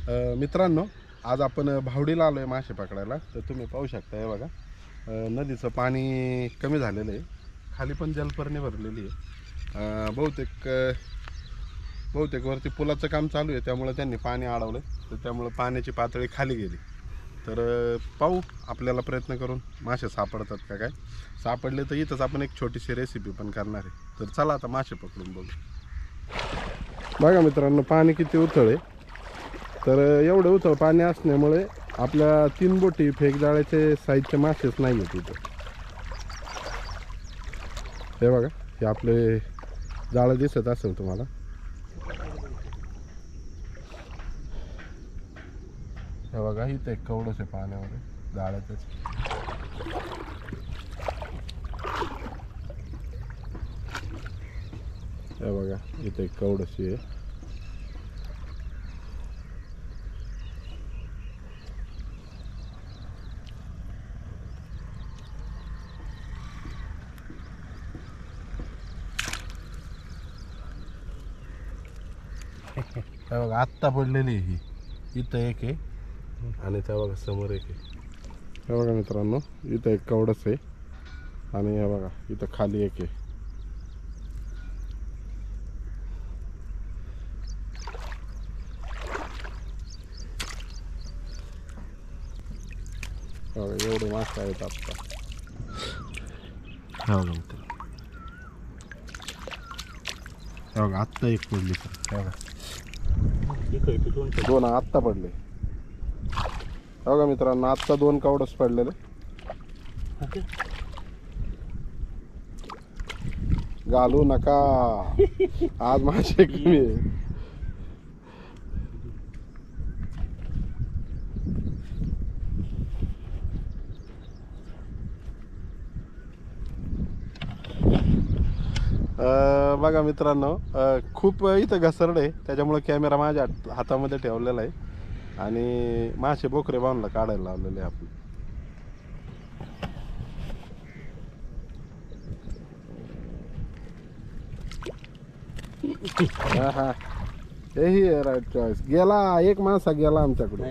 मित्रांनो, आज आपण भावडीला आलो आहे मासे पकडायला. तर तुम्ही पाहू शकता, हे बघा नदीचं पाणी कमी झालेलं आहे. खाली पण जलपर्णी भरलेली आहे. बहुतेक वरती पुलाचं काम चालू आहे, त्यामुळे त्यांनी पाणी अडवलं. तर त्यामुळे पाण्याची पातळी खाली गेली. तर पाहू, आपल्याला प्रयत्न करून मासे सापडतात का. काय सापडले तर इथंच आपण एक छोटीशी रेसिपी पण करणार आहे. तर चला आता मासे पकडून बघू. बघा मित्रांनो, पाणी किती उथळ आहे. तर एवढं उथळ पाणी असल्यामुळे आपल्या 3 बोटी फेकजाळ्याचे साईजचे मासेच नाही आहेत इथं. हे बघा, हे आपले जाळं दिसत असेल तुम्हाला. हे बघा, इथं एक कवडस आहे पाण्यामध्ये जाळ्यातच. हे बघा, इथं एक कवडशी आहे. हे बघा, आत्ता पडलेली आहे ही. इथं एक आहे आणि त्या बघा समोर एक आहे. हे बघा मित्रांनो, इथं एक कवडस आहे आणि हे बघा इथं खाली एक आहे. बघा, एवढे मासे आहेत आत्ता. हे बघा मित्र, हे बघा आत्ता एक पडली. तर हे बघा, 2 आत्ता पडले. बघा मित्रांनो, आत्ता 2 कवडस पडलेले. घालू नका, आज मासे कमी आहे. बघा मित्रांनो, खूप इथं घसरड आहे, त्याच्यामुळे कॅमेरा माझ्या हातामध्ये ठेवलेला आहे आणि मासे बोकरे बांधला काढायला लावलेले आपण. हा हा, हेही राईट चॉईस. गेला एक मासा गेला आमच्याकडून.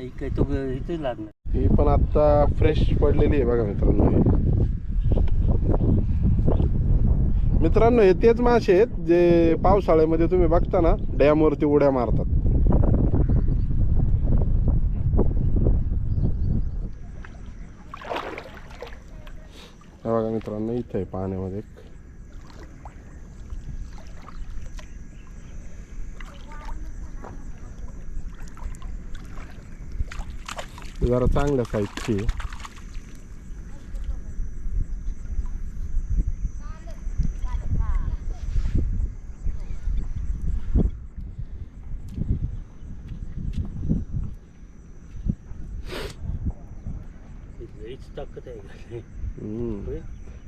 ही पण आता फ्रेश पडलेली आहे. बघा मित्रांनो, हे तेच मासे आहेत जे पावसाळ्यामध्ये तुम्ही बघता ना, डॅमवरती उड्या मारतात. बघा मित्रांनो, इथे आहे पाण्यामध्ये. जरा चांगल्या साईजची आहे.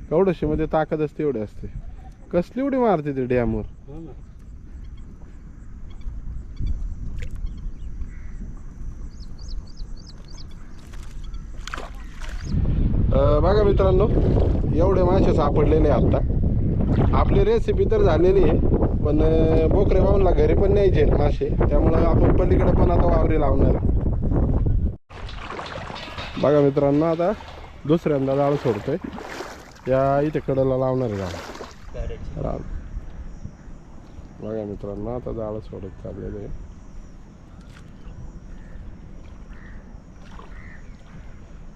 कवडशी मध्ये ताकदच तेवढी असते. कसली उडी मारते ते डॅमवर. बघा मित्रांनो, एवढे मासे सापडलेले आता. आपली रेसिपी तर झालेली आहे, पण बोकरे बावनला घरी पण न्यायचे मासे, त्यामुळे आपण पलीकडे पण आता वावरी लावणार. बघा मित्रांनो, आता दुसऱ्यांदा जाळ सोडतोय. या इथे कडेला लावणार आहे जाळ. बघा मित्रांनो, आता जाळ सोडत चाललेलं आहे.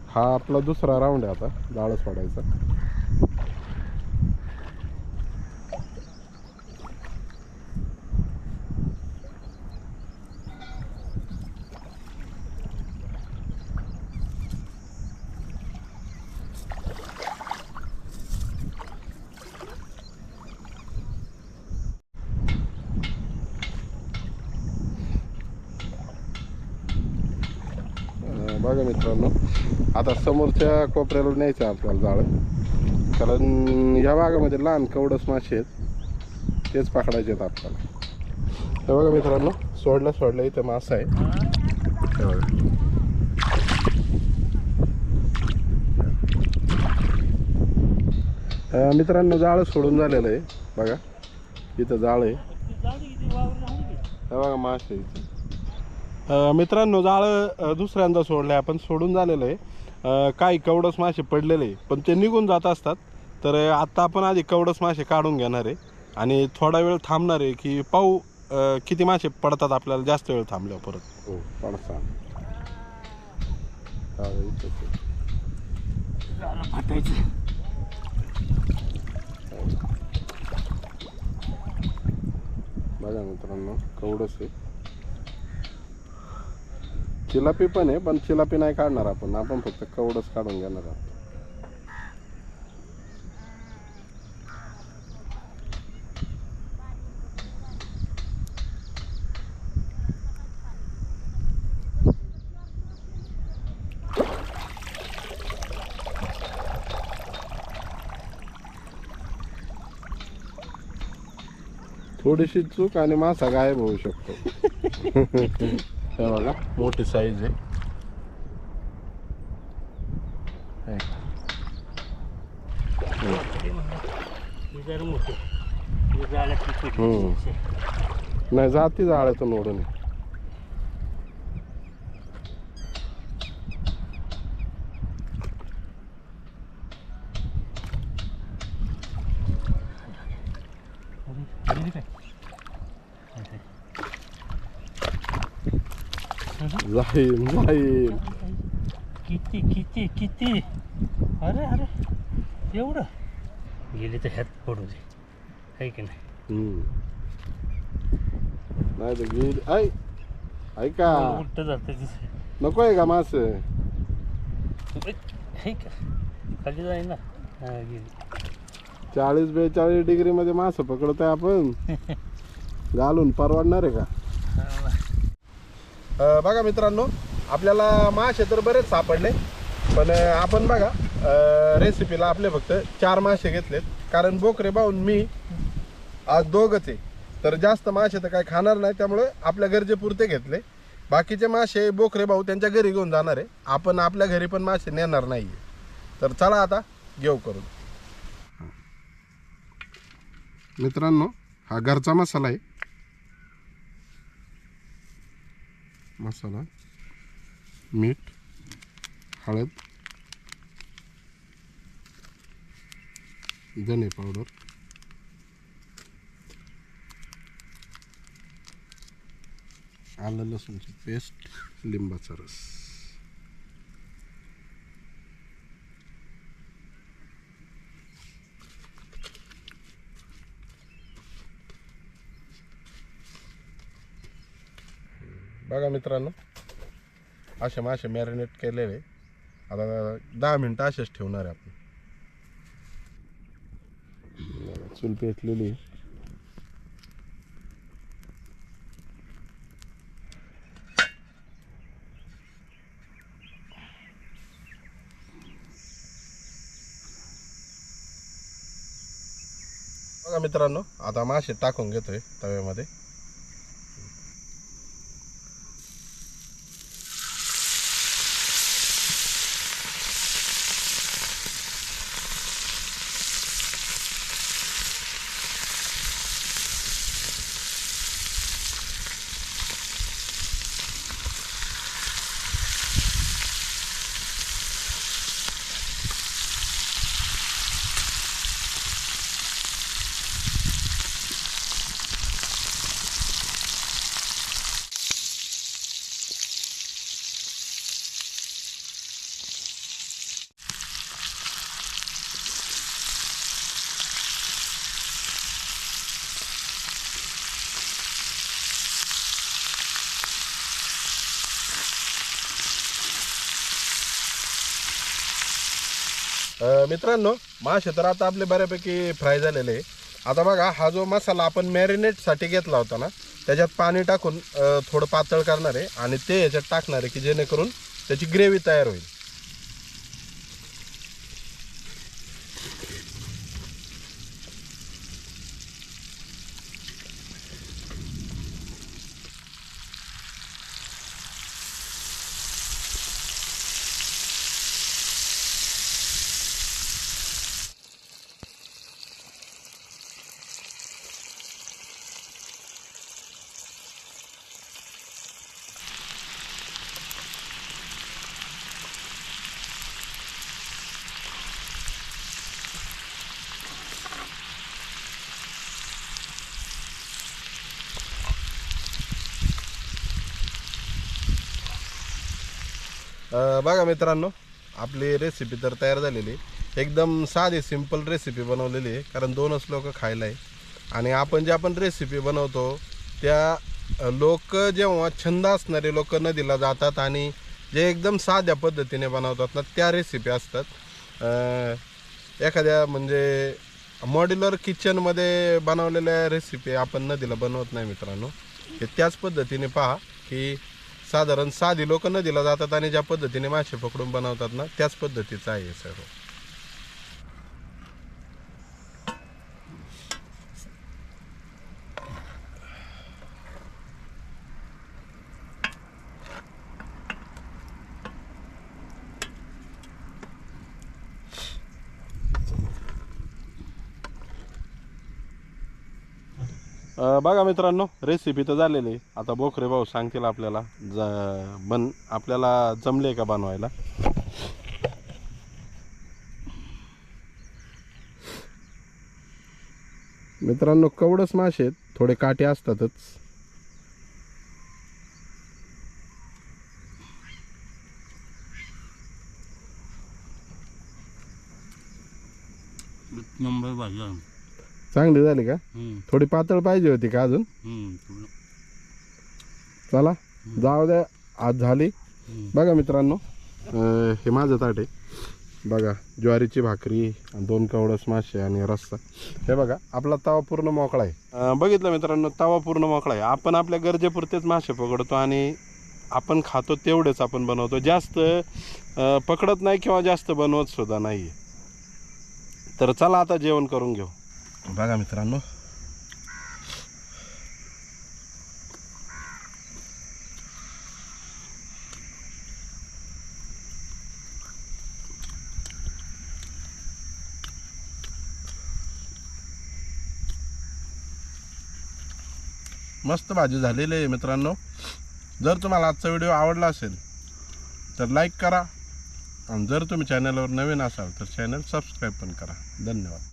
हा आपला दुसरा राऊंड आहे आता जाळ सोडायचा. बघा मित्रांनो, आता समोरच्या कोपऱ्याला न्यायचं आपल्याला जाळं, कारण ह्या भागामध्ये लहान कवडस मासे आहेत, तेच पकडायचे आहेत आपल्याला. हे बघा मित्रांनो, सोडल्या इथं मासा आहे. हे बघा, मित्रांनो जाळं सोडून झालेलं आहे. बघा इथं जाळं आहे. हे बघा मासे इथे. मित्रांनो जाळं दुसऱ्यांदा सोडलं आपण, सोडून झालेलं आहे. काही कवडस मासे पडलेले पण ते निघून जात असतात. तर आत्ता आपण आधी कवडस मासे काढून घेणार आहे आणि थोडा वेळ थांबणार आहे की पाहू किती मासे पडतात आपल्याला जास्त वेळ थांबल्यावर परत. हो पडसा बघा मित्रांनो कवडस आहे. चिलापी पण आहे पण चिलापी नाही काढणार आपण फक्त कवडच काढून घेणार आहोत. थोडीशी चूक आणि मासा गायब होऊ शकतो. हे बघा मोठी साईज आहे. नाही जाती जाळ्यातून ओढून. जाईल जाईल. किती किती किती. अरे अरे एवढं गेली तर ह्यात पडू दे आहे की नाही. नाही तर गेली. ऐका उलट जाते नको आहे का मास. आहे का खाली जाईल ना. हा गेली. 40-42 डिग्री मध्ये मास पकडतोय आपण. घालून परवडणार आहे का. बघा मित्रांनो आपल्याला मासे तर बरेच सापडले पण आपण बघा रेसिपीला आपले फक्त 4 मासे घेतलेत. कारण बोकरे भाऊन मी आज दोघंच आहे तर जास्त मासे तर काय खाणार नाही. त्यामुळे आपल्या गरजेपुरते घेतले. बाकीचे मासे बोकरे भाऊ त्यांच्या घरी घेऊन जाणार आहे. आपण आपल्या घरी पण मासे नेणार नाही. तर चला आता घेऊ करून. मित्रांनो हा घरचा मसाला आहे. मसाला, मीठ, हळद, धने पावडर, आलं लसूणची पेस्ट, लिंबाचा रस. बघा मित्रांनो असे मासे मॅरिनेट केलेले. आता 10 मिनिटं असेच ठेवणार आहे आपण. चूल पेटलेली. बघा मित्रांनो आता मासे टाकून घेतोय तव्यामध्ये. मित्रांनो मासे तर आता आपले बऱ्यापैकी फ्राय झालेले आहे. आता बघा हा जो मसाला आपण मॅरिनेटसाठी घेतला होता ना त्याच्यात पाणी टाकून थोडं पातळ करणार आहे आणि ते ह्याच्यात टाकणार आहे की जेणेकरून त्याची ग्रेव्ही तयार होईल. बघा मित्रांनो, आपली रेसिपी तर तयार झालेली. एकदम साधी सिंपल रेसिपी बनवलेली आहे, कारण 2च लोक खायला आहे. आणि आपण जे रेसिपी बनवतो त्या लोक जेव्हा छंद असणारे लोक नदीला जातात आणि जे एकदम साध्या पद्धतीने बनवतात ना, त्या रेसिपी असतात. एखाद्या म्हणजे मॉड्युलर किचनमध्ये बनवलेल्या रेसिपी आपण नदीला बनवत नाही मित्रांनो. हे त्याच पद्धतीने पहा की साधारण साधी लोक नदीला जातात आणि ज्या पद्धतीने मासे पकडून बनवतात ना, त्याच पद्धतीचं आहे सर्व. बघा मित्रांनो, रेसिपी तर झालेली आहे. आता बोखरे भाऊ सांगतील आपल्याला आपल्याला जमले का बनवायला. मित्रांनो, कवडच मासे आहेत, थोडे काटे असतातच. नंबर भाजी. चांगली झाली का? थोडी पातळ पाहिजे होती का अजून? चला जाऊ द्या, आज झाली. बघा मित्रांनो, हे माझं ताट आहे. बघा, ज्वारीची भाकरी, 2 कवडस मासे आणि रस्सा. हे बघा, आपला तवा पूर्ण मोकळा आहे. बघितलं मित्रांनो, तवा पूर्ण मोकळा आहे. आपण आपल्या गरजेपुरतेच मासे पकडतो आणि आपण खातो तेवढेच आपण बनवतो. जास्त पकडत नाही किंवा जास्त बनवत सुद्धा नाही. तर चला आता जेवण करून घेऊ. बघा मित्रांनो, मस्त भाजी झालेली आहे मित्रांनो. जर तुम्हाला आजचा व्हिडिओ आवडला असेल तर लाईक करा, आणि जर तुम्ही चॅनलवर नवीन असाल तर चॅनल सबस्क्राईब पण करा. धन्यवाद.